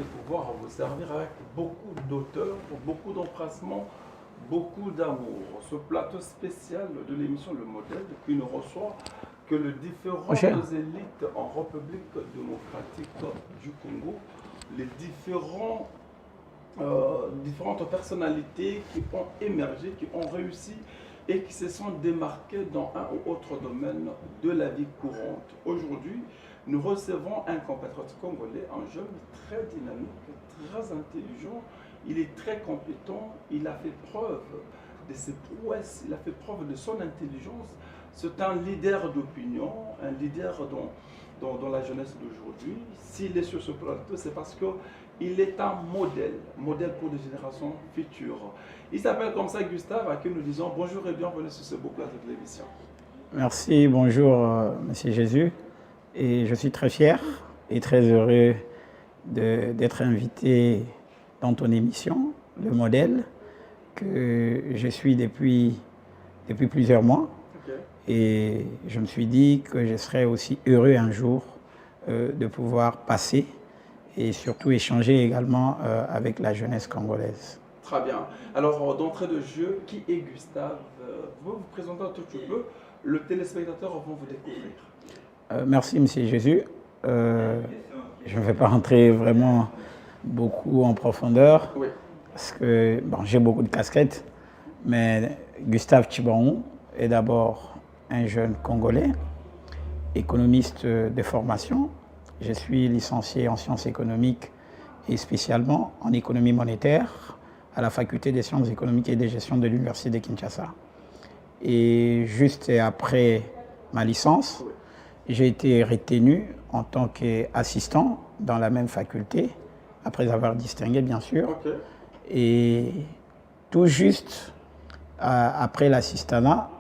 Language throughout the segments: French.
pouvoir vous servir avec beaucoup d'auteur, beaucoup d'empressement, beaucoup d'amour. Ce plateau spécial de l'émission Le Modèle qui ne reçoit que les différentes Cher. élites en République démocratique du Congo, les différentes personnalités qui ont émergé, qui ont réussi et qui se sont démarquées dans un ou autre domaine de la vie courante. Aujourd'hui, nous recevons un compatriote congolais, un jeune très dynamique, très intelligent, il est très compétent, il a fait preuve de ses prouesses, il a fait preuve de son intelligence. C'est un leader d'opinion, un leader dans la jeunesse d'aujourd'hui. S'il est sur ce plateau, c'est parce qu'il est un modèle pour les générations futures. Il s'appelle comme ça Gustave, à qui nous disons bonjour et bienvenue sur ce beau plateau de l'émission. Merci, bonjour Monsieur Jésus. Et je suis très fier et très heureux d'être invité dans ton émission, Le Modèle, que je suis depuis plusieurs mois. Okay. Et je me suis dit que je serais aussi heureux un jour de pouvoir passer et surtout échanger également avec la jeunesse congolaise. Très bien. Alors, d'entrée de jeu, qui est Gustave? Vous vous présentez un tout petit peu, le téléspectateur vont vous découvrir. Merci, Monsieur Jésus. Je ne vais pas rentrer vraiment beaucoup en profondeur, Oui. parce que bon, j'ai beaucoup de casquettes, mais Gustave Tchibaou est d'abord un jeune Congolais, économiste de formation. Je suis licencié en sciences économiques et spécialement en économie monétaire à la faculté des sciences économiques et de gestion de l'université de Kinshasa. Et juste après ma licence, j'ai été retenu en tant qu'assistant dans la même faculté, après avoir distingué bien sûr. Okay. Et tout juste après l'assistanat,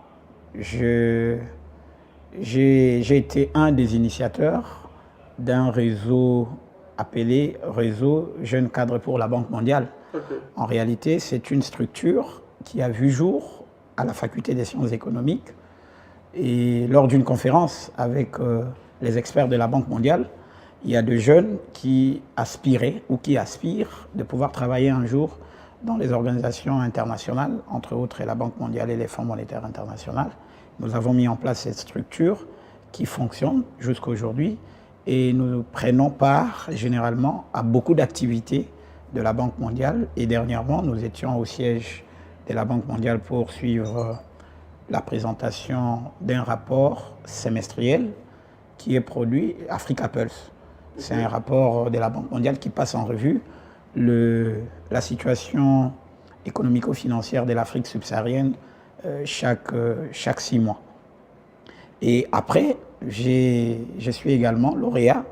j'ai été un des initiateurs d'un réseau appelé Réseau Jeunes Cadres pour la Banque Mondiale. Okay. En réalité, c'est une structure qui a vu jour à la faculté des sciences économiques. Et lors d'une conférence avec les experts de la Banque mondiale, il y a des jeunes qui aspiraient ou qui aspirent de pouvoir travailler un jour dans les organisations internationales, entre autres la Banque mondiale et les Fonds monétaires internationaux. Nous avons mis en place cette structure qui fonctionne jusqu'à aujourd'hui et nous prenons part généralement à beaucoup d'activités de la Banque mondiale. Et dernièrement, nous étions au siège de la Banque mondiale pour suivre la présentation d'un rapport semestriel qui est produit Africa Pulse. C'est un rapport de la Banque mondiale qui passe en revue la situation économico-financière de l'Afrique subsaharienne chaque 6 mois. Et après, je suis également lauréat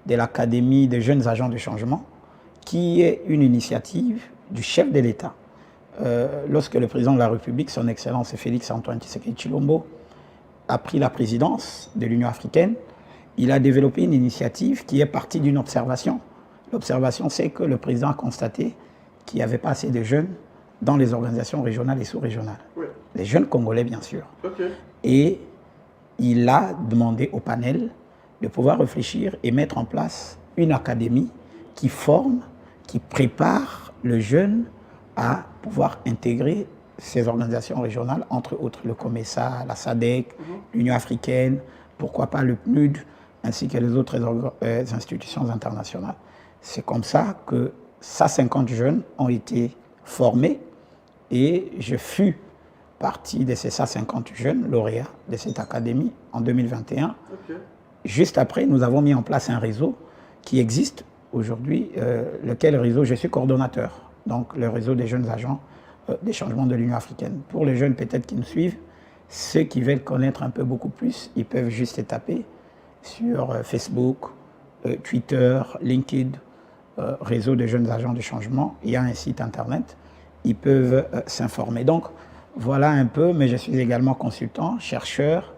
de l'Académie des jeunes agents de changement, qui est une initiative du chef de l'État. Lorsque le président de la République, son Excellence Félix-Antoine Tshisekedi Tshilombo, a pris la présidence de l'Union africaine, il a développé une initiative qui est partie d'une observation. L'observation, c'est que le président a constaté qu'il n'y avait pas assez de jeunes dans les organisations régionales et sous-régionales. Oui. Les jeunes congolais, bien sûr. Okay. Et il a demandé au panel de pouvoir réfléchir et mettre en place une académie qui forme, qui prépare le jeune à pouvoir intégrer ces organisations régionales, entre autres le COMESA, la SADC, l'Union africaine, pourquoi pas le PNUD, ainsi que les autres institutions internationales. C'est comme ça que 150 jeunes ont été formés et je fus partie de ces 150 jeunes lauréats de cette académie en 2021. Okay. Juste après, nous avons mis en place un réseau qui existe aujourd'hui, lequel réseau je suis coordonnateur. Donc le réseau des jeunes agents des changements de l'Union africaine. Pour les jeunes peut-être qui nous suivent, ceux qui veulent connaître un peu beaucoup plus, ils peuvent juste taper sur Facebook, Twitter, LinkedIn, réseau des jeunes agents de changement. Il y a un site internet, ils peuvent s'informer. Donc voilà un peu, mais je suis également consultant, chercheur,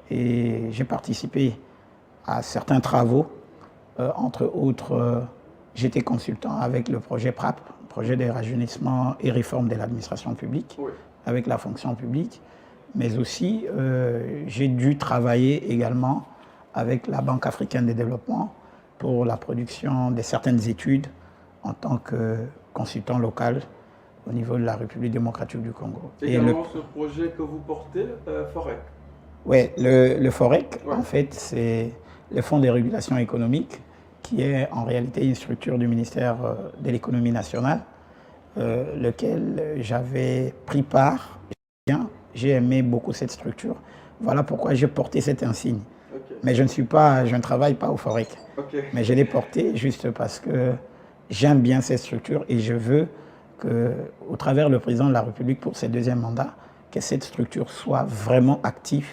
et j'ai participé à certains travaux, entre autres, j'étais consultant avec le projet PRAP, projet de rajeunissement et réforme de l'administration publique, oui, avec la fonction publique, mais aussi j'ai dû travailler également avec la Banque africaine de développement pour la production de certaines études en tant que consultant local au niveau de la République démocratique du Congo. Également ce projet que vous portez, Forec. Oui, le Forec, Ouais. en fait, c'est le Fonds de régulation économique, qui est en réalité une structure du ministère de l'économie nationale, lequel j'avais pris part. J'ai aimé beaucoup cette structure. Voilà pourquoi j'ai porté cet insigne. Okay. Mais je ne travaille pas au Forec. Okay. Mais je l'ai porté juste parce que j'aime bien cette structure et je veux que, au travers le président de la République pour ses deuxièmes mandats, que cette structure soit vraiment active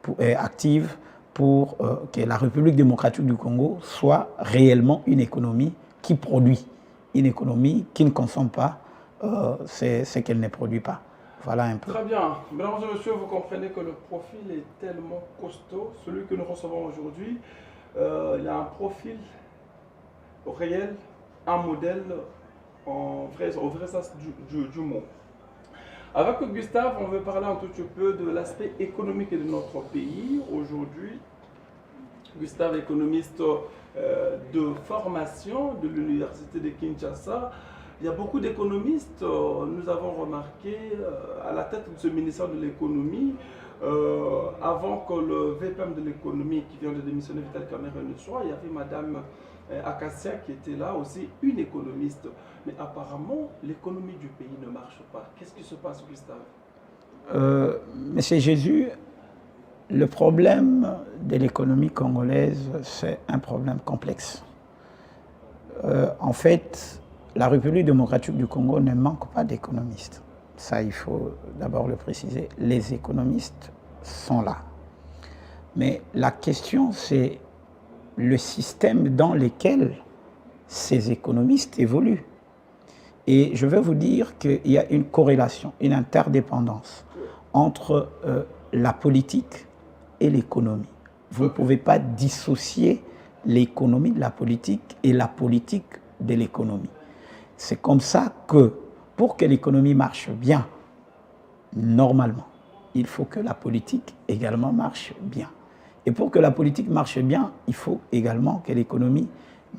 pour que la République démocratique du Congo soit réellement une économie qui produit, une économie qui ne consomme pas ce qu'elle ne produit pas. Voilà un peu. Très bien. Mesdames et messieurs, vous comprenez que le profil est tellement costaud. Celui que nous recevons aujourd'hui, il a un profil réel, un modèle au vrai sens du mot. Avec Gustave, on veut parler un tout petit peu de l'aspect économique de notre pays. Aujourd'hui, Gustave, économiste de formation de l'université de Kinshasa. Il y a beaucoup d'économistes, nous avons remarqué, à la tête de ce ministère de l'économie, avant que le VPM de l'économie qui vient de démissionner, Vital Kamerhe, ne soit, il y avait Madame Akassia qui était là aussi, une économiste. Mais apparemment, l'économie du pays ne marche pas. Qu'est-ce qui se passe, Gustave? Monsieur Jésus, le problème de l'économie congolaise, c'est un problème complexe. En fait, la République démocratique du Congo ne manque pas d'économistes. Ça, il faut d'abord le préciser. Les économistes sont là. Mais la question, c'est le système dans lequel ces économistes évoluent. Et je vais vous dire qu'il y a une corrélation, une interdépendance entre la politique et l'économie. Vous ne pouvez pas dissocier l'économie de la politique et la politique de l'économie. C'est comme ça que, pour que l'économie marche bien, normalement, il faut que la politique également marche bien. Et pour que la politique marche bien, il faut également que l'économie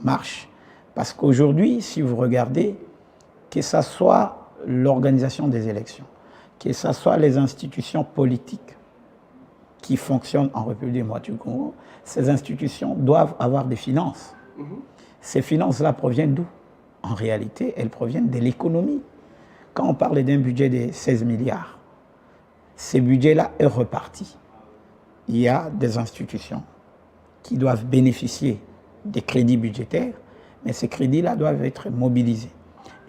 marche. Parce qu'aujourd'hui, si vous regardez, que ce soit l'organisation des élections, que ce soit les institutions politiques qui fonctionnent en République démocratique du Congo, ces institutions doivent avoir des finances. Ces finances-là proviennent d'où? En réalité, elles proviennent de l'économie. Quand on parle d'un budget de 16 milliards, ce budget-là est reparti. Il y a des institutions qui doivent bénéficier des crédits budgétaires, mais ces crédits-là doivent être mobilisés.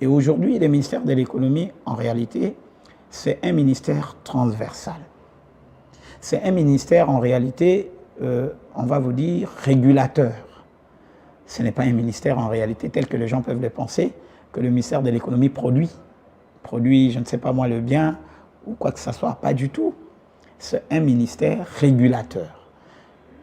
Et aujourd'hui, le ministère de l'économie, en réalité, c'est un ministère transversal. C'est un ministère, en réalité, on va vous dire, régulateur. Ce n'est pas un ministère en réalité tel que les gens peuvent le penser, que le ministère de l'économie produit, je ne sais pas moi, le bien ou quoi que ce soit, pas du tout. C'est un ministère régulateur.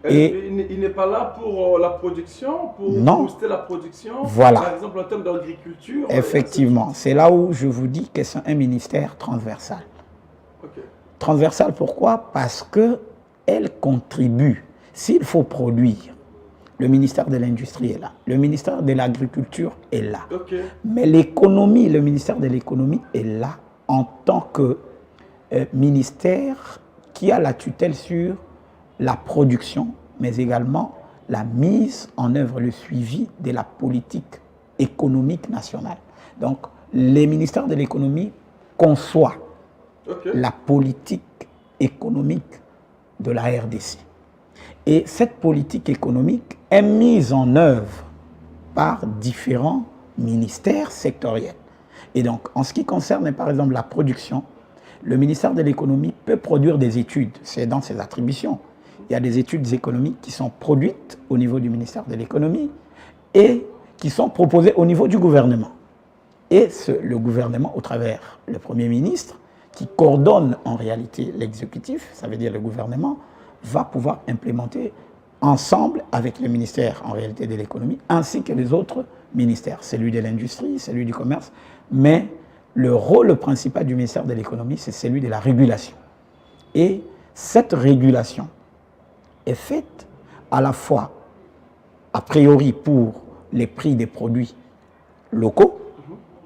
Et il n'est pas là pour la production, pour booster la production, voilà. Par exemple en termes d'agriculture. Effectivement, c'est là où je vous dis que c'est un ministère transversal. Okay. Transversal pourquoi? Parce qu'elle contribue, s'il faut produire, le ministère de l'Industrie est là. Le ministère de l'Agriculture est là. Okay. Mais l'économie, le ministère de l'Économie est là en tant que ministère qui a la tutelle sur la production, mais également la mise en œuvre, le suivi de la politique économique nationale. Donc, les ministères de l'Économie conçoivent la politique économique de la RDC. Et cette politique économique est mise en œuvre par différents ministères sectoriels. Et donc, en ce qui concerne par exemple la production, le ministère de l'économie peut produire des études, c'est dans ses attributions. Il y a des études économiques qui sont produites au niveau du ministère de l'économie et qui sont proposées au niveau du gouvernement. Et le gouvernement, au travers le Premier ministre, qui coordonne en réalité l'exécutif, ça veut dire le gouvernement, va pouvoir implémenter ensemble avec le ministère en réalité de l'économie, ainsi que les autres ministères, celui de l'industrie, celui du commerce, mais le rôle principal du ministère de l'économie, c'est celui de la régulation. Et cette régulation est faite à la fois, a priori, pour les prix des produits locaux,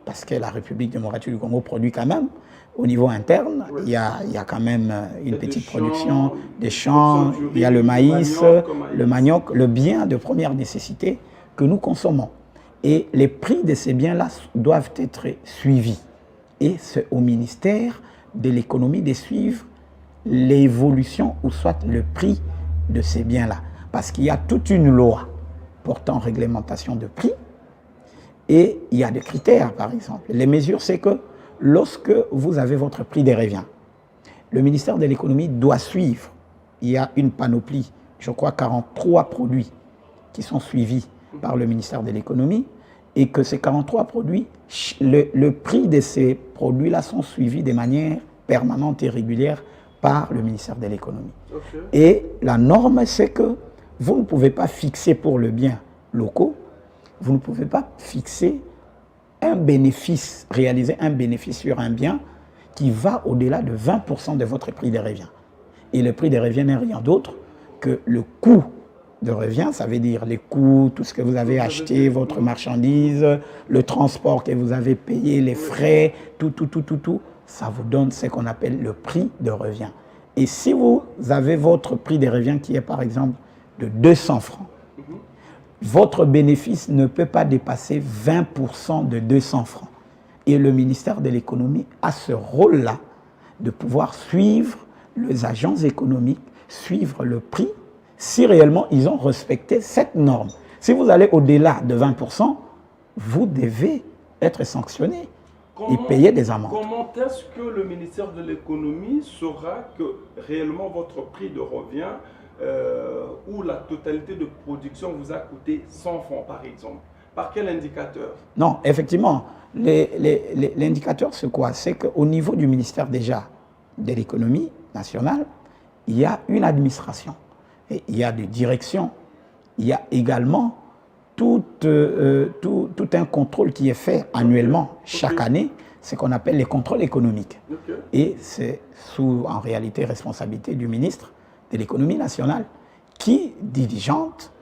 parce que la République démocratique du Congo produit quand même, au niveau interne, il y a quand même une petite production, des champs, il y a le maïs, le manioc, le bien de première nécessité que nous consommons. Et les prix de ces biens-là doivent être suivis. Et c'est au ministère de l'économie de suivre l'évolution ou soit le prix de ces biens-là. Parce qu'il y a toute une loi portant réglementation de prix et il y a des critères, par exemple. Les mesures, c'est que lorsque vous avez votre prix des revient, le ministère de l'économie doit suivre. Il y a une panoplie, je crois 43 produits qui sont suivis par le ministère de l'économie et que ces 43 produits, le prix de ces produits-là sont suivis de manière permanente et régulière par le ministère de l'économie. Okay. Et la norme, c'est que vous ne pouvez pas fixer pour le bien locaux, vous ne pouvez pas fixer un bénéfice, réaliser un bénéfice sur un bien qui va au-delà de 20% de votre prix de revient. Et le prix de revient n'est rien d'autre que le coût de revient, ça veut dire les coûts, tout ce que vous avez acheté, votre marchandise, le transport que vous avez payé, les frais, tout, ça vous donne ce qu'on appelle le prix de revient. Et si vous avez votre prix de revient qui est par exemple de 200 francs, votre bénéfice ne peut pas dépasser 20% de 200 francs. Et le ministère de l'économie a ce rôle-là de pouvoir suivre les agents économiques, suivre le prix, si réellement ils ont respecté cette norme. Si vous allez au-delà de 20%, vous devez être sanctionné et payer des amendes. Comment est-ce que le ministère de l'économie saura que réellement votre prix de revient ou la totalité de production vous a coûté 100 francs par exemple? Par quel indicateur? Non, effectivement, l'indicateur c'est quoi? C'est qu'au niveau du ministère déjà de l'économie nationale, il y a une administration, et il y a des directions, il y a également tout un contrôle qui est fait annuellement, chaque année, ce qu'on appelle les contrôles économiques. Et c'est sous, en réalité, responsabilité du ministre de l'économie nationale qui diligente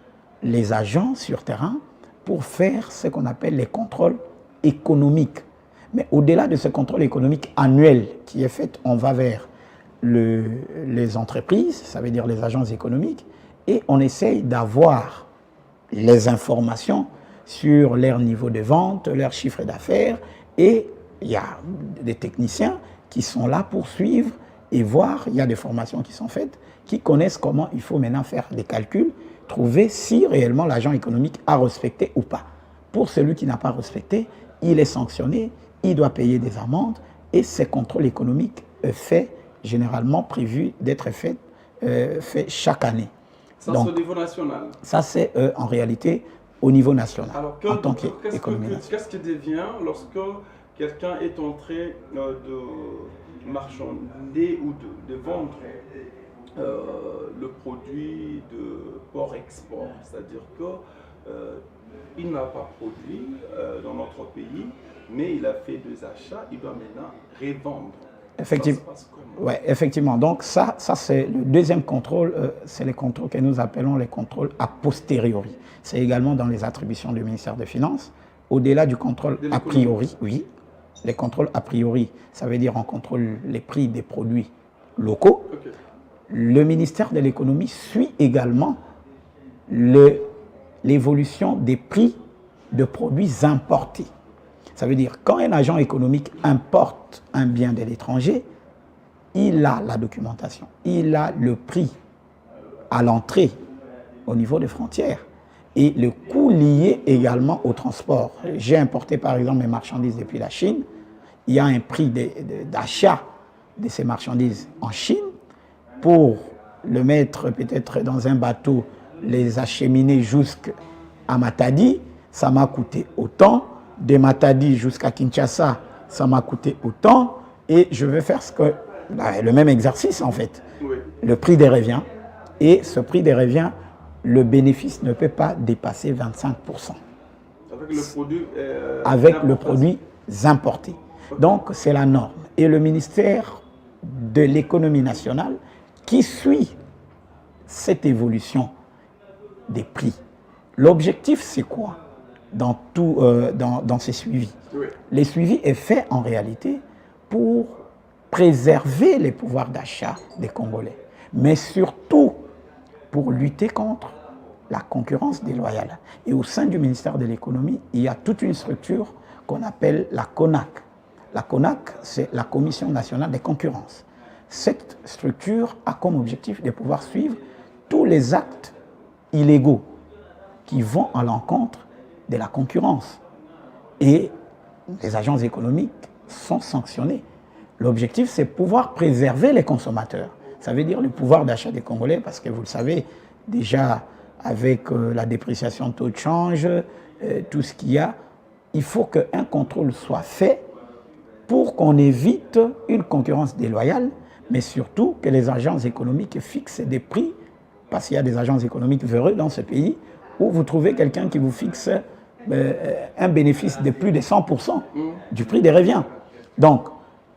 les agents sur terrain pour faire ce qu'on appelle les contrôles économiques. Mais au-delà de ce contrôle économique annuel qui est fait, on va vers les entreprises, ça veut dire les agences économiques, et on essaye d'avoir les informations sur leur niveau de vente, leur chiffre d'affaires, et il y a des techniciens qui sont là pour suivre et voir, il y a des formations qui sont faites, qui connaissent comment il faut maintenant faire des calculs, trouver si réellement l'agent économique a respecté ou pas. Pour celui qui n'a pas respecté, il est sanctionné, il doit payer des amendes, et ces contrôles économiques généralement prévus d'être faits chaque année. Ça, c'est au niveau national. Ça, c'est en réalité au niveau national. Alors, qu'est-ce qui devient lorsque quelqu'un est en train de marchander ou de vendre le produit de port-export? C'est-à-dire qu'il n'a pas produit dans notre pays, mais il a fait des achats, il doit maintenant revendre. Effectivement. Donc ça c'est le deuxième contrôle, c'est les contrôles que nous appelons les contrôles a posteriori. C'est également dans les attributions du ministère des Finances. Au-delà du contrôle a priori, oui, les contrôles a priori, ça veut dire on contrôle les prix des produits locaux. Okay. Le ministère de l'économie suit également l'évolution des prix de produits importés. Ça veut dire quand un agent économique importe un bien de l'étranger, il a la documentation, il a le prix à l'entrée au niveau des frontières et le coût lié également au transport. J'ai importé par exemple mes marchandises depuis la Chine, il y a un prix d'achat de ces marchandises en Chine pour le mettre peut-être dans un bateau, les acheminer jusqu'à Matadi, ça m'a coûté autant. De Matadi jusqu'à Kinshasa, ça m'a coûté autant, et je vais faire le même exercice en fait. Oui. Le prix des revient, et ce prix des revient, le bénéfice ne peut pas dépasser 25%. Avec le produit importé. Okay. Donc c'est la norme. Et le ministère de l'économie nationale qui suit cette évolution des prix. L'objectif c'est quoi? dans ces suivis. Oui. Les suivis est fait en réalité pour préserver les pouvoirs d'achat des Congolais, mais surtout pour lutter contre la concurrence déloyale. Et au sein du ministère de l'économie, il y a toute une structure qu'on appelle la CONAC. La CONAC, c'est la Commission nationale des concurrences. Cette structure a comme objectif de pouvoir suivre tous les actes illégaux qui vont à l'encontre de la concurrence. Et les agences économiques sont sanctionnés. L'objectif, c'est pouvoir préserver les consommateurs. Ça veut dire le pouvoir d'achat des Congolais, parce que vous le savez, déjà avec la dépréciation de taux de change, tout ce qu'il y a, il faut qu'un contrôle soit fait pour qu'on évite une concurrence déloyale, mais surtout que les agences économiques fixent des prix, parce qu'il y a des agences économiques véreux dans ce pays, où vous trouvez quelqu'un qui vous fixe un bénéfice de plus de 100% du prix des revient. Donc,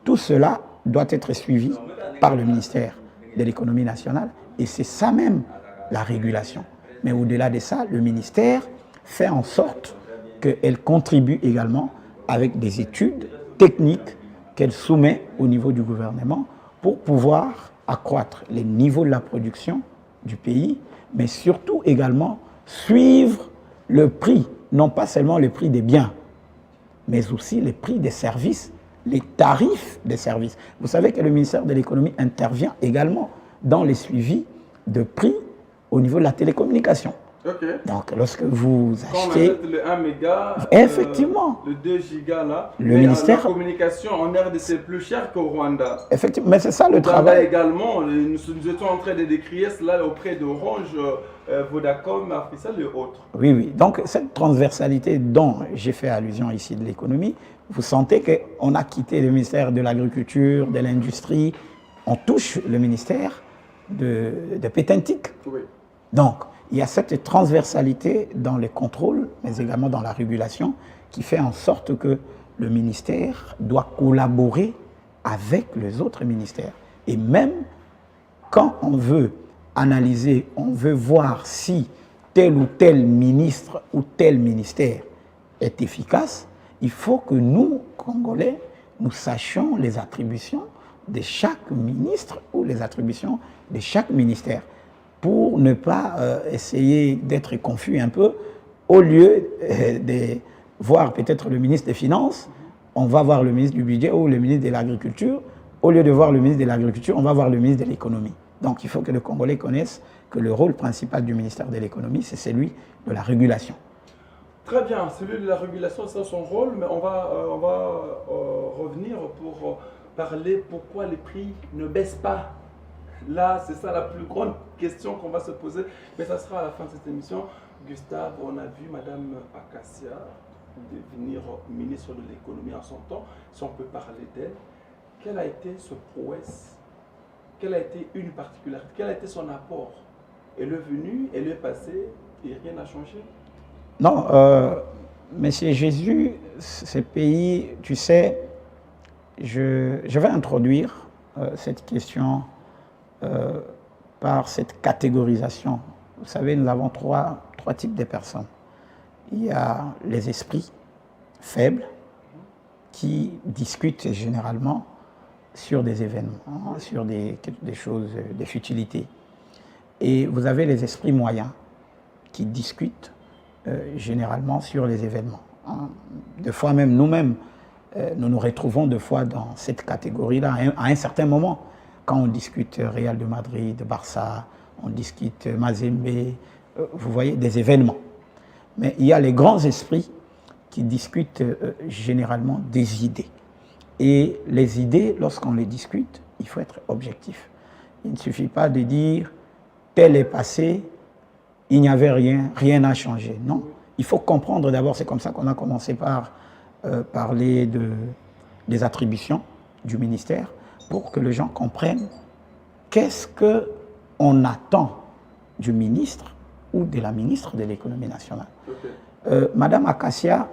tout cela doit être suivi par le ministère de l'économie nationale, et c'est ça même la régulation. Mais au-delà de ça, le ministère fait en sorte qu'elle contribue également avec des études techniques qu'elle soumet au niveau du gouvernement pour pouvoir accroître les niveaux de la production du pays, mais surtout également suivre le prix, non pas seulement le prix des biens, mais aussi le prix des services, les tarifs des services. Vous savez que le ministère de l'économie intervient également dans les suivis de prix au niveau de la télécommunication. Okay. Donc, lorsque vous achetez... Quand on achète le 1 méga, effectivement, le 2 gigas là, le ministère... la communication en RDC est plus cher qu'au Rwanda. Effectivement, mais c'est ça le travail. Également, nous étions en train de décrire cela auprès d'Orange, Vodacom, Africell et autres. Oui, oui. Donc, cette transversalité dont j'ai fait allusion ici de l'économie, vous sentez qu'on a quitté le ministère de l'Agriculture, de l'Industrie, on touche le ministère de Pétentique. Oui. Donc, il y a cette transversalité dans les contrôles, mais également dans la régulation, qui fait en sorte que le ministère doit collaborer avec les autres ministères. Et même quand on veut analyser, on veut voir si tel ou tel ministre ou tel ministère est efficace, il faut que nous, Congolais, nous sachions les attributions de chaque ministre ou les attributions de chaque ministère, pour ne pas essayer d'être confus un peu. Au lieu de voir peut-être le ministre des Finances, on va voir le ministre du Budget ou le ministre de l'Agriculture. Au lieu de voir le ministre de l'Agriculture, on va voir le ministre de l'Économie. Donc il faut que les Congolais connaissent que le rôle principal du ministère de l'Économie, c'est celui de la régulation. Très bien, celui de la régulation, c'est son rôle, mais on va revenir pour parler pourquoi les prix ne baissent pas. Là, c'est ça la plus grande question qu'on va se poser, mais ça sera à la fin de cette émission. Gustave, on a vu Madame Akassia devenir ministre de l'économie en son temps, si on peut parler d'elle. Quelle a été ce prouesse? Quelle a été une particularité? Quel a été son apport? Elle est venue, elle est passée et rien n'a changé? Non, Monsieur Jésus, ce pays, tu sais, je vais introduire cette question par cette catégorisation. Vous savez, nous avons trois types de personnes. Il y a les esprits faibles qui discutent généralement sur des événements, sur des choses, des futilités. Et vous avez les esprits moyens qui discutent généralement sur les événements. Des fois même, nous-mêmes, nous nous retrouvons des fois dans cette catégorie-là à un certain moment. Quand on discute Real de Madrid, Barça, on discute Mazembe, vous voyez, des événements. Mais il y a les grands esprits qui discutent généralement des idées. Et les idées, lorsqu'on les discute, il faut être objectif. Il ne suffit pas de dire tel est passé, il n'y avait rien, rien n'a changé. Non, il faut comprendre d'abord, c'est comme ça qu'on a commencé par parler des attributions du ministère, pour que les gens comprennent qu'est-ce qu'on attend du ministre ou de la ministre de l'économie nationale. Okay. Madame Akassia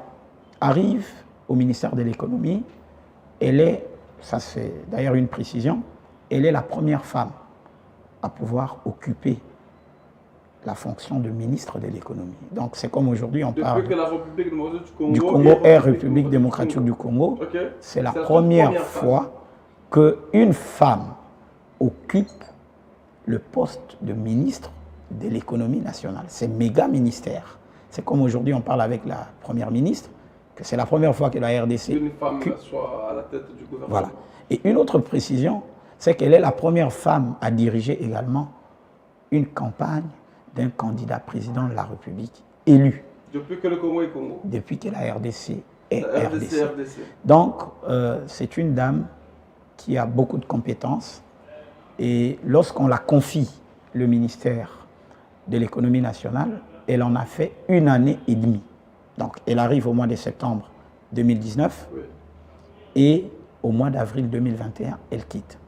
arrive au ministère de l'économie. Elle est, ça c'est d'ailleurs une précision, elle est la première femme à pouvoir occuper la fonction de ministre de l'économie. Donc c'est comme aujourd'hui on Depuis parle que la République démocratique du Congo est République démocratique du Congo. Ok. C'est la toute première fois qu'une femme occupe le poste de ministre de l'économie nationale. C'est méga ministère. C'est comme aujourd'hui on parle avec la première ministre, que c'est la première fois que la RDC une femme occupe. soit à la tête du gouvernement. Voilà. Et une autre précision, c'est qu'elle est la première femme à diriger également une campagne d'un candidat président de la République élu. Depuis que le Congo est Congo. Depuis que la RDC est La RDC. RDC. Donc, c'est une dame qui a beaucoup de compétences. Et lorsqu'on la confie le ministère de l'économie nationale, elle en a fait 1 année et demie. Donc, elle arrive au mois de septembre 2019 Oui. et au mois d'avril 2021, elle quitte.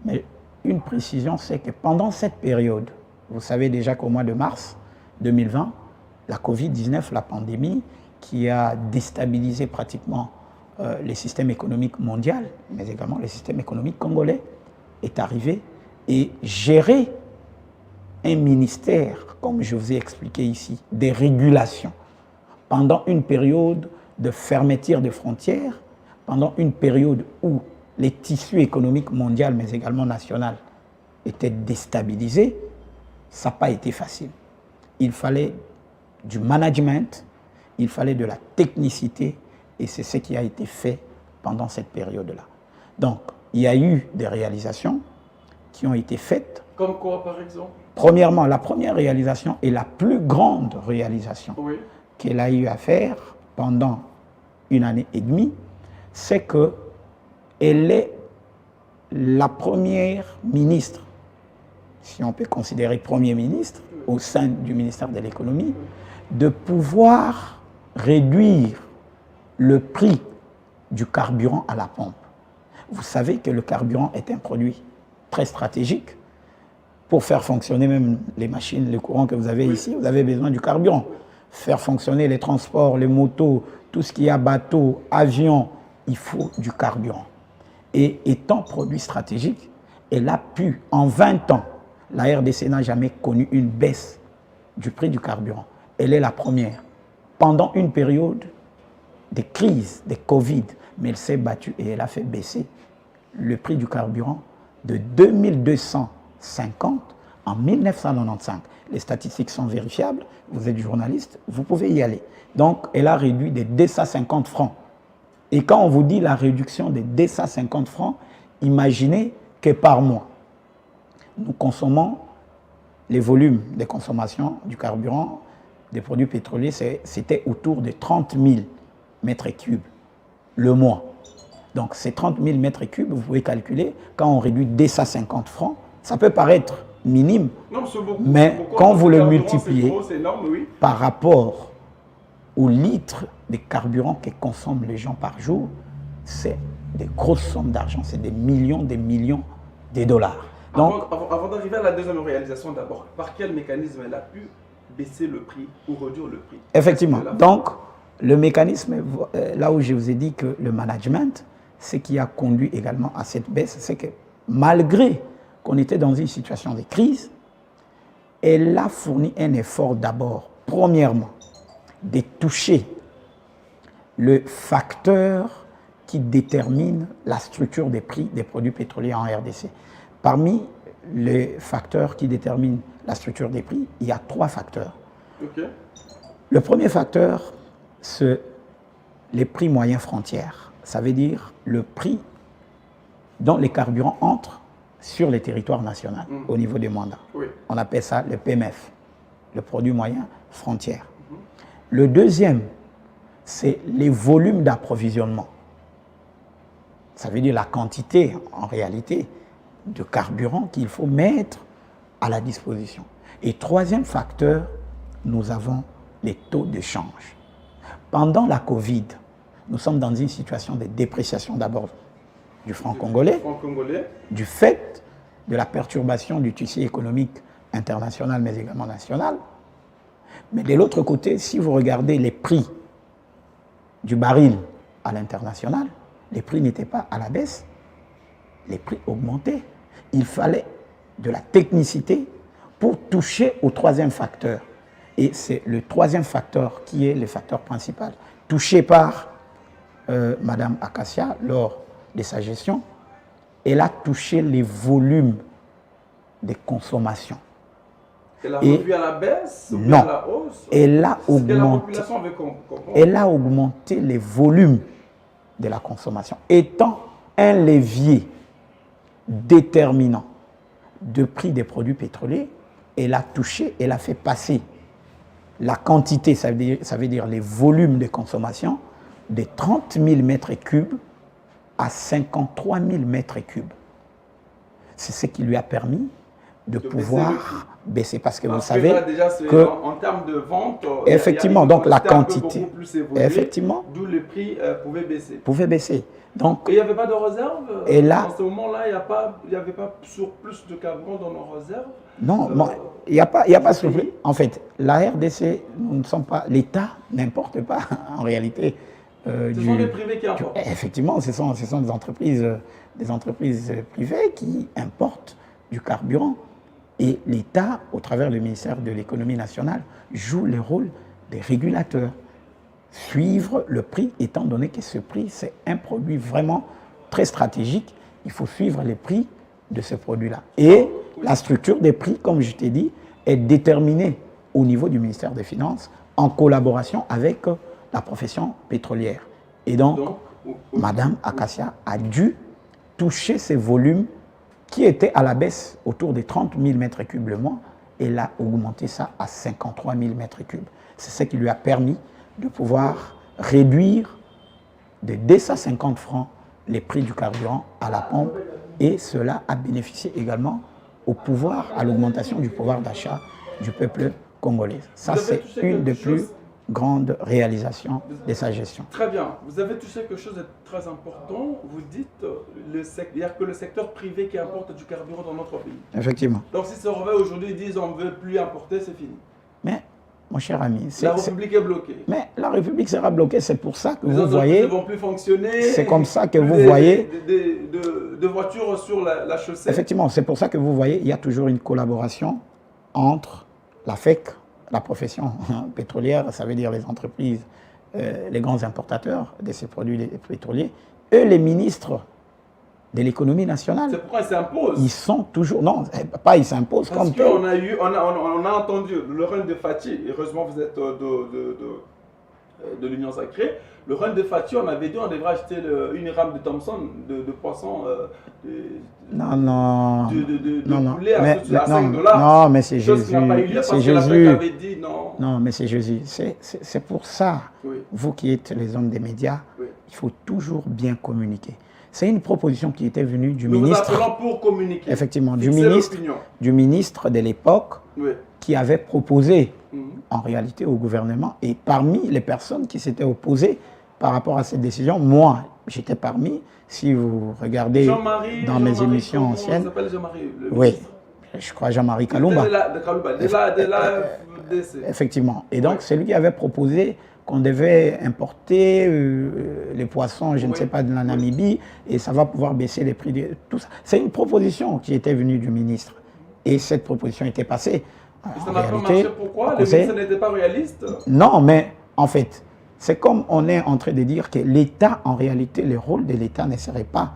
Mais une précision, c'est que pendant cette période, vous savez déjà qu'au mois de mars 2020, la Covid-19, la pandémie, qui a déstabilisé pratiquement le système économique mondial, mais également le système économique congolais, est arrivé et gérer un ministère, comme je vous ai expliqué ici, des régulations, pendant une période de fermeture des frontières, pendant une période où les tissus économiques mondiaux, mais également nationaux, étaient déstabilisés, ça n'a pas été facile. Il fallait du management, il fallait de la technicité, et c'est ce qui a été fait pendant cette période-là. Donc, il y a eu des réalisations qui ont été faites. Comme quoi, par exemple? Premièrement, la première réalisation et la plus grande réalisation Oui. qu'elle a eu à faire pendant 1 année et demie, c'est qu'elle est la première ministre, si on peut considérer premier ministre, au sein du ministère de l'économie, de pouvoir réduire le prix du carburant à la pompe. Vous savez que le carburant est un produit très stratégique. Pour faire fonctionner même les machines, le courant que vous avez ici, vous avez besoin du carburant. Faire fonctionner les transports, les motos, tout ce qui est bateau, avion, il faut du carburant. Et étant produit stratégique, elle a pu, en 20 ans, la RDC n'a jamais connu une baisse du prix du carburant. Elle est la première. Pendant une période de crise, de Covid, mais elle s'est battue et elle a fait baisser le prix du carburant de 2250 en 1995. Les statistiques sont vérifiables, vous êtes journaliste, vous pouvez y aller. Donc, elle a réduit de 250 francs. Et quand on vous dit la réduction de 250 francs, imaginez que par mois, nous consommons les volumes de consommation du carburant, des produits pétroliers, c'était autour de 30 000 mètres cubes le mois. Donc, ces 30 000 mètres cubes, vous pouvez calculer, quand on réduit 250 francs, ça peut paraître minime, non, c'est beaucoup, mais c'est beaucoup. quand vous le Carburant, multipliez c'est énorme, oui. par rapport aux litres de carburant que consomment les gens par jour, c'est des grosses sommes d'argent, c'est des millions de dollars. Donc, Avant d'arriver à la deuxième réalisation, d'abord, par quel mécanisme elle a pu baisser le prix ou réduire le prix? effectivement, donc le mécanisme, là où je vous ai dit que le management, ce qui a conduit également à cette baisse, c'est que malgré qu'on était dans une situation de crise, elle a fourni un effort d'abord, premièrement, de toucher le facteur qui détermine la structure des prix des produits pétroliers en RDC. Parmi les facteurs qui déterminent la structure des prix, il y a 3 facteurs. Okay. Le premier facteur, c'est les prix moyens frontières. Ça veut dire le prix dont les carburants entrent sur les territoires nationaux au niveau des mandats. Oui. On appelle ça le PMF, le produit moyen frontière. Le deuxième, c'est les volumes d'approvisionnement. Ça veut dire la quantité, en réalité, de carburant qu'il faut mettre à la disposition. Et troisième facteur, nous avons les taux de change. Pendant la Covid, nous sommes dans une situation de dépréciation d'abord du franc congolais, du fait de la perturbation du tissu économique international, mais également national. Mais de l'autre côté, si vous regardez les prix du baril à l'international, les prix n'étaient pas à la baisse, les prix augmentaient. Il fallait de la technicité pour toucher au troisième facteur. Et c'est le troisième facteur qui est le facteur principal. Touché par Mme Acacia lors de sa gestion, elle a touché les volumes des consommations. Elle a revu à la baisse ou non, à la hausse? Elle a augmenté les volumes de la consommation, étant un levier déterminant de prix des produits pétroliers. Elle a touché, elle a fait passer la quantité, ça veut dire les volumes de consommation, de 30 000 mètres cubes à 53 000 mètres cubes. C'est ce qui lui a permis de pouvoir baisser, parce que vous savez là, déjà, que en termes de vente, effectivement, donc la quantité, effectivement, d'où le prix pouvait baisser. Donc, et il n'y avait pas de réserve. Et là, en ce moment-là, il n'y avait pas surplus de carburant dans nos réserves. Non, il n'y a pas surplus. En fait, la RDC, nous ne sommes pas, l'État n'importe pas en réalité. Ce sont les privés qui importent. Effectivement, ce sont des entreprises privées qui importent du carburant. Et l'État, au travers du ministère de l'économie nationale, joue le rôle des régulateurs. Suivre le prix, étant donné que ce prix, c'est un produit vraiment très stratégique. Il faut suivre les prix de ce produit-là. Et la structure des prix, comme je t'ai dit, est déterminée au niveau du ministère des Finances en collaboration avec la profession pétrolière. Et donc Mme Acacia a dû toucher ces volumes qui étaient à la baisse autour des 30 000 mètres cubes le mois. Elle a augmenté ça à 53 000 mètres cubes. C'est ce qui lui a permis de pouvoir réduire de 250 francs les prix du carburant à la pompe, et cela a bénéficié également à l'augmentation du pouvoir d'achat du peuple congolais. Ça, c'est une des plus grandes réalisations de sa gestion. Très bien. Vous avez touché quelque chose de très important. Vous dites qu'il n'y a que le secteur privé qui importe du carburant dans notre pays. Effectivement. Donc si se réveille aujourd'hui et disent on ne veut plus importer, c'est fini. Mais, mon cher ami, la République est bloquée. Mais la République sera bloquée, c'est pour ça que vous Les voyez... ne vont plus fonctionner. C'est comme ça que vous voyez... De voitures sur la chaussée. Effectivement, c'est pour ça que vous voyez, il y a toujours une collaboration entre la FEC, la profession pétrolière, ça veut dire les entreprises, les grands importateurs de ces produits pétroliers, et les ministres de l'économie nationale. C'est pourquoi ils s'imposent. Ils sont toujours... Non, pas ils s'imposent comme tel. Parce qu'on a entendu le run de Fatih, heureusement vous êtes de l'Union Sacrée, le run de Fatih, on avait dit on devrait acheter une rame de Thomson de poisson non, poulet à 5 $. Non, mais c'est Jésus. C'est Jésus. Avait dit non. Non, mais c'est Jésus. C'est pour ça, vous qui êtes les hommes des médias, il faut toujours bien communiquer. C'est une proposition qui était venue du ministre. Nous vous appelons pour communiquer. Effectivement, du ministre de l'époque qui avait proposé en réalité au gouvernement. Et parmi les personnes qui s'étaient opposées par rapport à cette décision, moi, j'étais parmi. Si vous regardez dans mes émissions anciennes. Il s'appelle Jean-Marie. Oui, je crois Jean-Marie Kalumba. De effectivement. Et donc, c'est lui qui avait proposé qu'on devait importer les poissons, je ne sais pas, de la Namibie, et ça va pouvoir baisser les prix de tout ça. C'est une proposition qui était venue du ministre. Et cette proposition était passée. Ça n'a pas marché, pourquoi? Le ministre n'était pas réaliste? Non, mais en fait, c'est comme on est en train de dire que l'État, en réalité, le rôle de l'État ne serait pas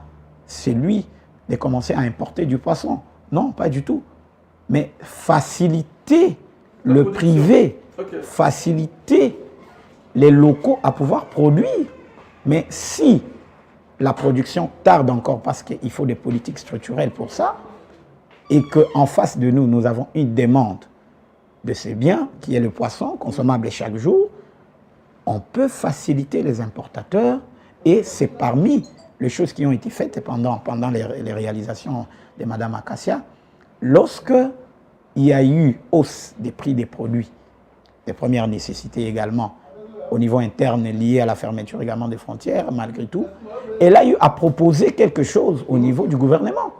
celui de commencer à importer du poisson. Non, pas du tout. Mais faciliter le privé, faciliter les locaux à pouvoir produire. Mais si la production tarde encore parce qu'il faut des politiques structurelles pour ça, et qu'en face de nous, nous avons une demande de ces biens, qui est le poisson, consommable chaque jour, on peut faciliter les importateurs, et c'est parmi les choses qui ont été faites pendant les réalisations de Mme Acacia, lorsque il y a eu hausse des prix des produits, des premières nécessités également, au niveau interne lié à la fermeture également des frontières, malgré tout, elle a eu à proposer quelque chose au niveau du gouvernement.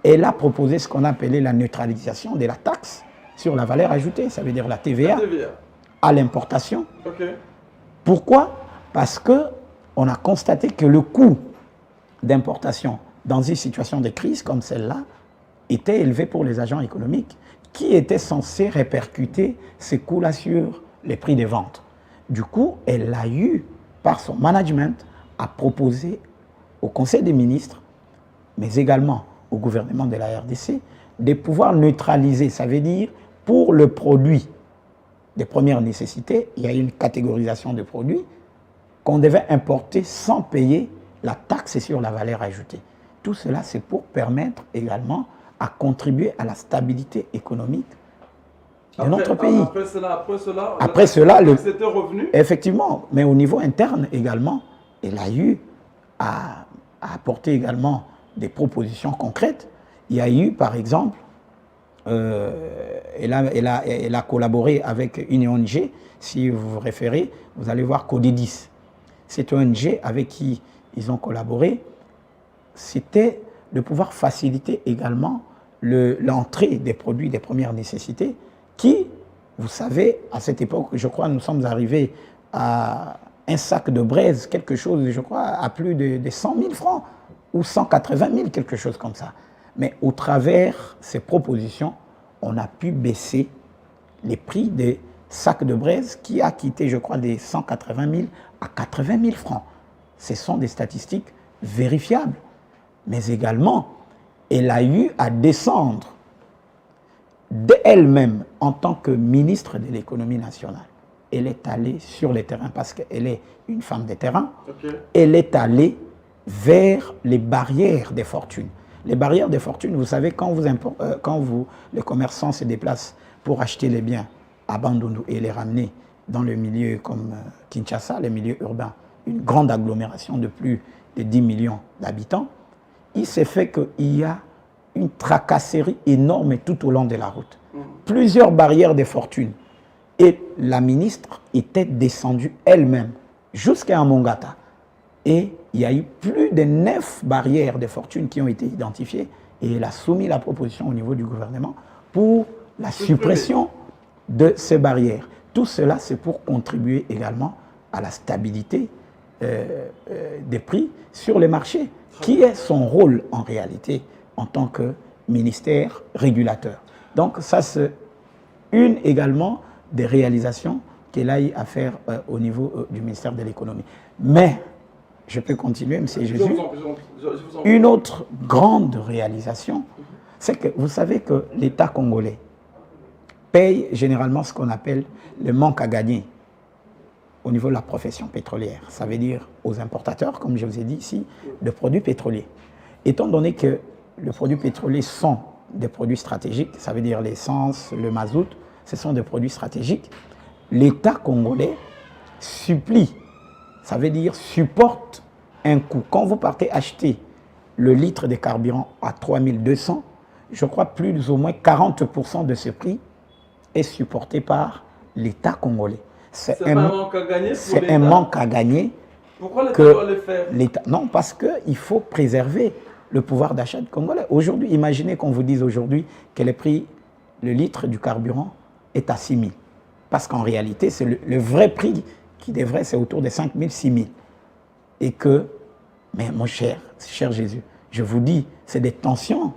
Elle a proposé ce qu'on appelait la neutralisation de la taxe sur la valeur ajoutée, ça veut dire la TVA, à l'importation. Pourquoi? Parce qu'on a constaté que le coût d'importation dans une situation de crise comme celle-là était élevé pour les agents économiques qui était censé répercuter ces coûts-là sur les prix des ventes. Du coup, elle a eu, par son management, à proposer au Conseil des ministres, mais également au gouvernement de la RDC, de pouvoir neutraliser. Ça veut dire, pour le produit des premières nécessités, il y a une catégorisation de produits qu'on devait importer sans payer la taxe sur la valeur ajoutée. Tout cela, c'est pour permettre également à contribuer à la stabilité économique de notre pays. Après cela, c'était revenu. Effectivement, mais au niveau interne également, elle a eu à apporter également des propositions concrètes. Il y a eu, par exemple, elle a collaboré avec une ONG. Si vous vous référez, vous allez voir Codedis. Cette ONG avec qui ils ont collaboré, c'était de pouvoir faciliter également l'entrée des produits des premières nécessités qui, vous savez, à cette époque, je crois, nous sommes arrivés à un sac de braise, quelque chose, je crois, à plus de 100 000 francs ou 180 000, quelque chose comme ça. Mais au travers de ces propositions, on a pu baisser les prix des sacs de braise qui a quitté, je crois, des 180 000 à 80 000 francs. Ce sont des statistiques vérifiables. Mais également, elle a eu à descendre d'elle-même en tant que ministre de l'économie nationale. Elle est allée sur les terrains parce qu'elle est une femme de terrain. Okay. Elle est allée vers les barrières des fortunes. Les barrières des fortunes, vous savez, quand les commerçants se déplacent pour acheter les biens à Bandundu et les ramener dans le milieu comme Kinshasa, le milieu urbain, une grande agglomération de plus de 10 millions d'habitants, il s'est fait qu'il y a une tracasserie énorme tout au long de la route. Plusieurs barrières de fortune. Et la ministre était descendue elle-même jusqu'à Mongata. Et il y a eu plus de 9 barrières de fortune qui ont été identifiées. Et elle a soumis la proposition au niveau du gouvernement pour la suppression de ces barrières. Tout cela, c'est pour contribuer également à la stabilité des prix sur les marchés, qui est son rôle en réalité en tant que ministère régulateur. Donc ça, c'est une également des réalisations qu'elle a eu à faire au niveau du ministère de l'économie. Mais, je peux continuer, M. Jésus, une autre grande réalisation, c'est que vous savez que l'État congolais paye généralement ce qu'on appelle le manque à gagner au niveau de la profession pétrolière. Ça veut dire aux importateurs, comme je vous ai dit ici, de produits pétroliers. Étant donné que les produits pétroliers sont des produits stratégiques, ça veut dire l'essence, le mazout, ce sont des produits stratégiques, l'État congolais supplie, ça veut dire supporte un coût. Quand vous partez acheter le litre de carburant à 3200, je crois plus ou moins 40% de ce prix est supporté par l'État congolais. C'est un manque à gagner. C'est un manque à gagner. Pourquoi l'État doit le faire? Non, parce qu'il faut préserver le pouvoir d'achat du Congolais. Aujourd'hui, imaginez qu'on vous dise aujourd'hui que le litre du carburant est à 6 000. Parce qu'en réalité, c'est le vrai prix qui devrait, c'est autour de 5 000, 6 000. Et que, mais mon cher Jésus, je vous dis, c'est des tensions.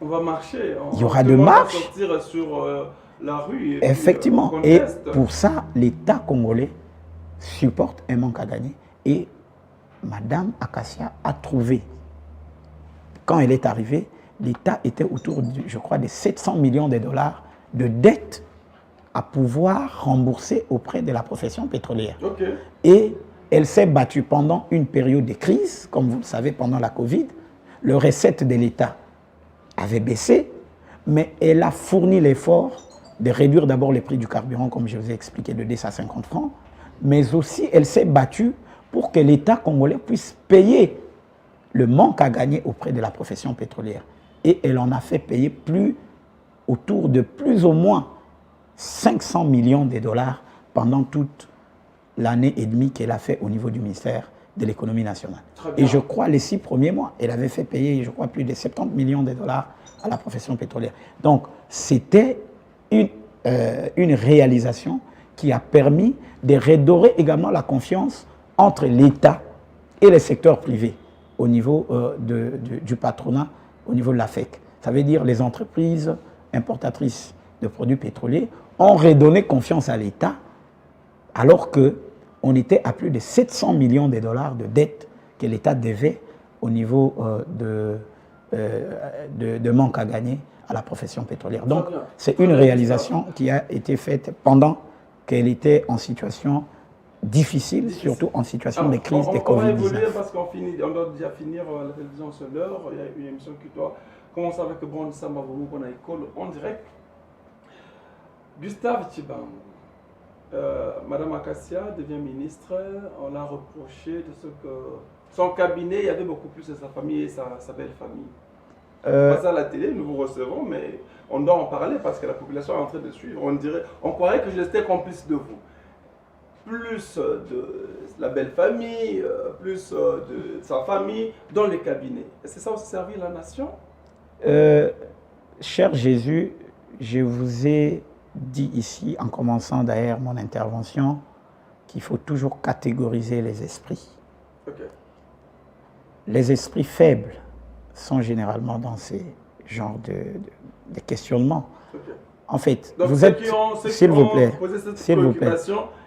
On va marcher. Il y aura de marches. On va sortir sur la rue. Effectivement. Et pour ça, l'État congolais supporte un manque à gagner. Et Madame Acacia a trouvé, quand elle est arrivée, l'État était autour, je crois, de 700 millions de dollars de dettes à pouvoir rembourser auprès de la profession pétrolière. Okay. Et elle s'est battue pendant une période de crise, comme vous le savez, pendant la Covid. Le recette de l'État avait baissé, mais elle a fourni l'effort de réduire d'abord les prix du carburant, comme je vous ai expliqué, de 10 à 50 francs, mais aussi elle s'est battue pour que l'État congolais puisse payer le manque à gagner auprès de la profession pétrolière. Et elle en a fait payer autour de plus ou moins 500 millions de dollars pendant toute l'année et demie qu'elle a fait au niveau du ministère de l'économie nationale. Et je crois les 6 premiers mois, elle avait fait payer, je crois, plus de 70 millions de dollars à la profession pétrolière. Donc, c'était une réalisation qui a permis de redorer également la confiance entre l'État et le secteur privé au niveau du patronat, au niveau de la FEC. Ça veut dire les entreprises importatrices de produits pétroliers ont redonné confiance à l'État alors qu'on était à plus de 700 millions de dollars de dettes que l'État devait au niveau de manque à gagner à la profession pétrolière. Donc, c'est une réalisation qui a été faite pendant qu'elle était en situation difficile, surtout en situation de crise de Covid-19. On va évoluer parce qu'on doit déjà finir la télévision sur l'heure. Il y a une émission qui doit commencer avec Bon Samavou qu'on a école en direct. Gustave Tshibangou, Madame Akassia devient ministre. On l'a reproché de ce que son cabinet, il y avait beaucoup plus de sa famille et sa belle famille. Pas à la télé, nous vous recevons, mais on doit en parler parce que la population est en train de suivre. On croirait que j'étais complice de vous. Plus de la belle famille, plus de sa famille dans les cabinets. Est-ce que ça aussi servir la nation? Cher Jésus, je vous ai dit ici, en commençant d'ailleurs mon intervention, qu'il faut toujours catégoriser les esprits. Okay. Les esprits faibles sont généralement dans ces genres de questionnements. Okay. En fait, donc vous êtes, s'il vous plaît, s'il vous plaît,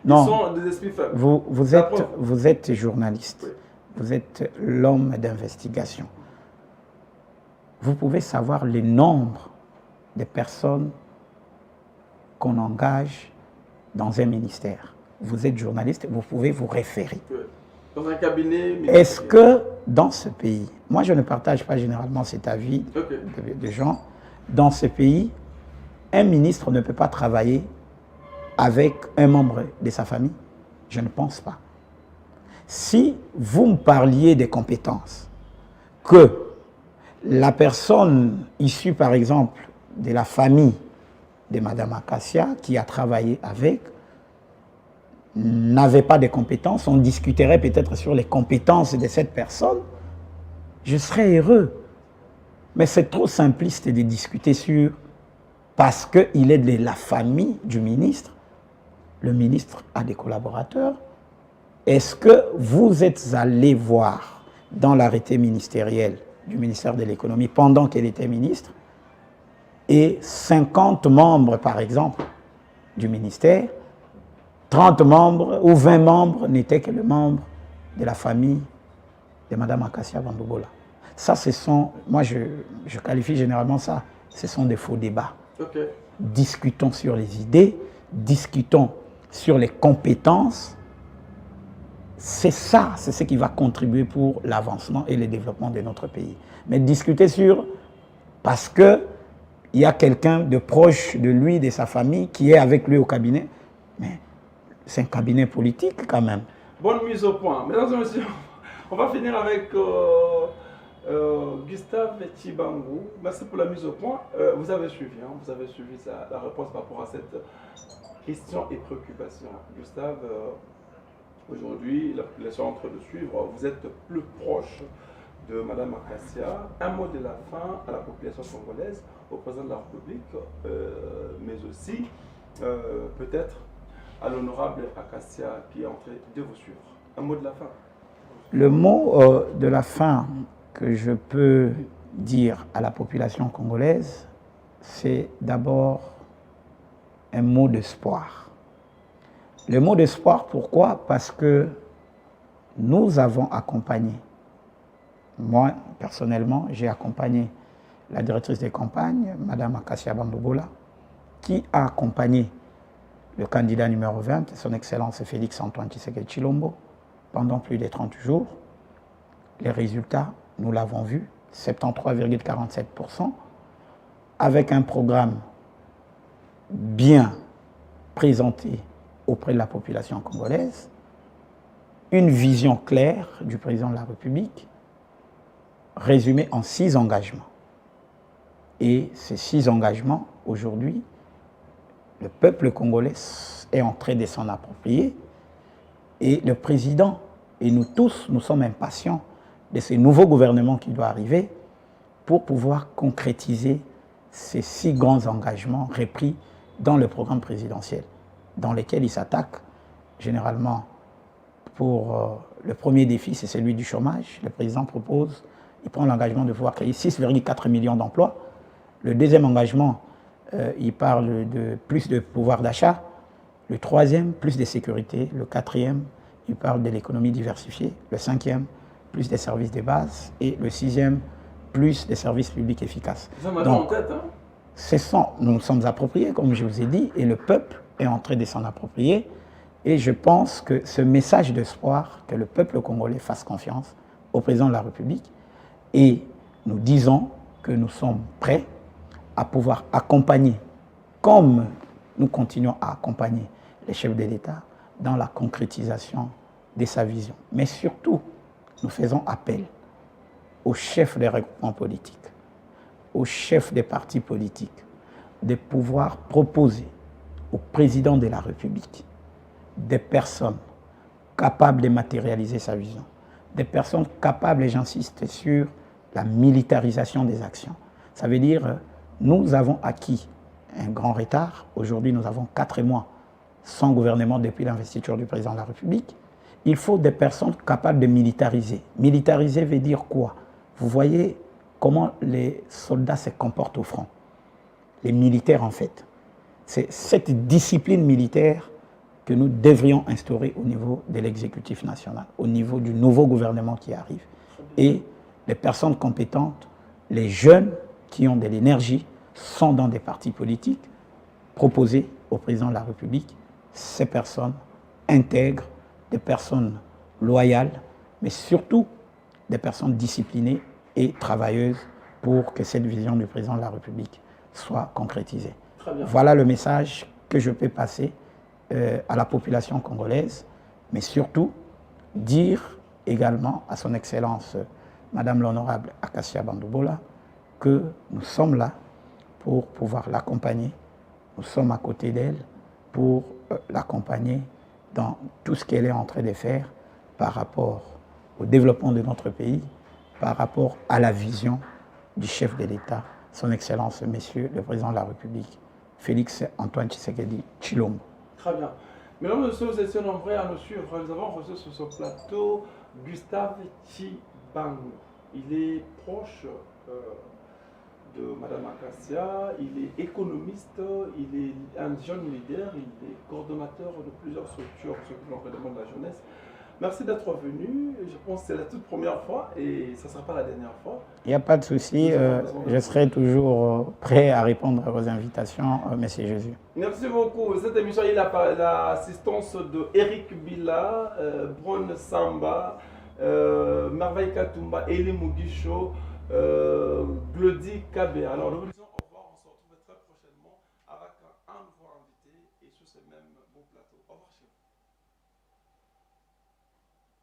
non, sont des esprits faibles. Vous êtes journaliste, oui. Vous êtes l'homme d'investigation. Vous pouvez savoir le nombre de personnes qu'on engage dans un ministère. Vous êtes journaliste, vous pouvez vous référer. Oui. Dans un cabinet. Est-ce que dans ce pays, moi je ne partage pas généralement cet avis de gens, dans ce pays, un ministre ne peut pas travailler avec un membre de sa famille? Je ne pense pas. Si vous me parliez des compétences, que la personne issue par exemple de la famille de Mme Akassia, qui a travaillé avec, n'avait pas de compétences, on discuterait peut-être sur les compétences de cette personne, je serais heureux. Mais c'est trop simpliste de discuter sur, parce qu'il est de la famille du ministre, le ministre a des collaborateurs. Est-ce que vous êtes allé voir dans l'arrêté ministériel du ministère de l'économie pendant qu'elle était ministre, et 50 membres par exemple du ministère, 30 membres ou 20 membres n'étaient que les membres de la famille de Mme Akassia Bandoubola. Ça, ce sont, moi je qualifie généralement ça, ce sont des faux débats. Okay. Discutons sur les idées, discutons sur les compétences. C'est ça, c'est ce qui va contribuer pour l'avancement et le développement de notre pays. Mais discuter sur, parce qu'il y a quelqu'un de proche de lui, de sa famille, qui est avec lui au cabinet, mais c'est un cabinet politique quand même. Bonne mise au point. Mesdames et messieurs, on va finir avec Gustave Tshibangou. Merci pour la mise au point. Vous avez suivi la réponse par rapport à cette question et préoccupation. Gustave, aujourd'hui, la population est en train de suivre. Vous êtes plus proche de Mme Akassia. Un mot de la fin à la population congolaise, au président de la République, mais aussi peut-être à l'honorable Akassia qui est en train de vous suivre. Un mot de la fin. Le mot de la fin que je peux dire à la population congolaise, c'est d'abord un mot d'espoir. Le mot d'espoir, pourquoi? Parce que nous avons accompagné, moi personnellement, j'ai accompagné la directrice des campagnes, Mme Akassia Bandoubola, qui a accompagné le candidat numéro 20, son Excellence Félix Antoine Tshisekedi Tshilombo, pendant plus de 30 jours. Les résultats, nous l'avons vu, 73,47%, avec un programme bien présenté auprès de la population congolaise, une vision claire du président de la République, résumée en 6 engagements. Et ces 6 engagements, aujourd'hui, le peuple congolais est en train de s'en approprier et le président et nous tous, nous sommes impatients de ce nouveau gouvernement qui doit arriver pour pouvoir concrétiser ces 6 grands engagements repris dans le programme présidentiel, dans lesquels il s'attaque généralement pour le premier défi, c'est celui du chômage. Le président propose, il prend l'engagement de pouvoir créer 6,4 millions d'emplois. Le deuxième engagement, il parle de plus de pouvoir d'achat. Le troisième, plus de sécurité. Le quatrième, il parle de l'économie diversifiée. Le cinquième, plus des services de base. Et le sixième, plus des services publics efficaces. Ça m'a en tête, hein? Nous nous sommes appropriés, comme je vous ai dit, et le peuple est en train de s'en approprier. Et je pense que ce message d'espoir, que le peuple congolais fasse confiance au président de la République, et nous disons que nous sommes prêts à pouvoir accompagner, comme nous continuons à accompagner les chefs de l'État dans la concrétisation de sa vision. Mais surtout, nous faisons appel aux chefs des regroupements politiques, aux chefs des partis politiques, de pouvoir proposer au président de la République des personnes capables de matérialiser sa vision, des personnes capables, et j'insiste sur la militarisation des actions. Ça veut dire, nous avons acquis un grand retard. Aujourd'hui, nous avons 4 mois sans gouvernement depuis l'investiture du président de la République. Il faut des personnes capables de militariser. Militariser veut dire quoi? Vous voyez comment les soldats se comportent au front. Les militaires, en fait. C'est cette discipline militaire que nous devrions instaurer au niveau de l'exécutif national, au niveau du nouveau gouvernement qui arrive. Et les personnes compétentes, les jeunes qui ont de l'énergie, sont dans des partis politiques proposés au président de la République. Ces personnes intègres, des personnes loyales, mais surtout des personnes disciplinées et travailleuses pour que cette vision du président de la République soit concrétisée. Voilà le message que je peux passer à la population congolaise, mais surtout dire également à son Excellence Madame l'Honorable Acacia Bandoubola que nous sommes là pour pouvoir l'accompagner. Nous sommes à côté d'elle pour l'accompagner dans tout ce qu'elle est en train de faire par rapport au développement de notre pays, par rapport à la vision du chef de l'État, son Excellence, Monsieur le Président de la République, Félix Antoine Tshisekedi Tshilombo. Très bien. Mesdames et messieurs, vous étiez nombreux à nous suivre. Nous avons reçu sur ce plateau Gustave Tshibangou. Il est proche de Madame Acacia, il est économiste, il est un jeune leader, il est coordonnateur de plusieurs structures, ce que l'on redemande de la jeunesse. Merci d'être venu. Je pense que c'est la toute première fois et ça ne sera pas la dernière fois. Il n'y a pas de souci. Je serai toujours prêt à répondre à vos invitations, Monsieur Jésus. Merci beaucoup. Cette émission, il a l'assistance de Eric Bila, Bron Samba, Merveille Katumba, Eli Mugisho, Glody Kabe. Alors, nous vous disons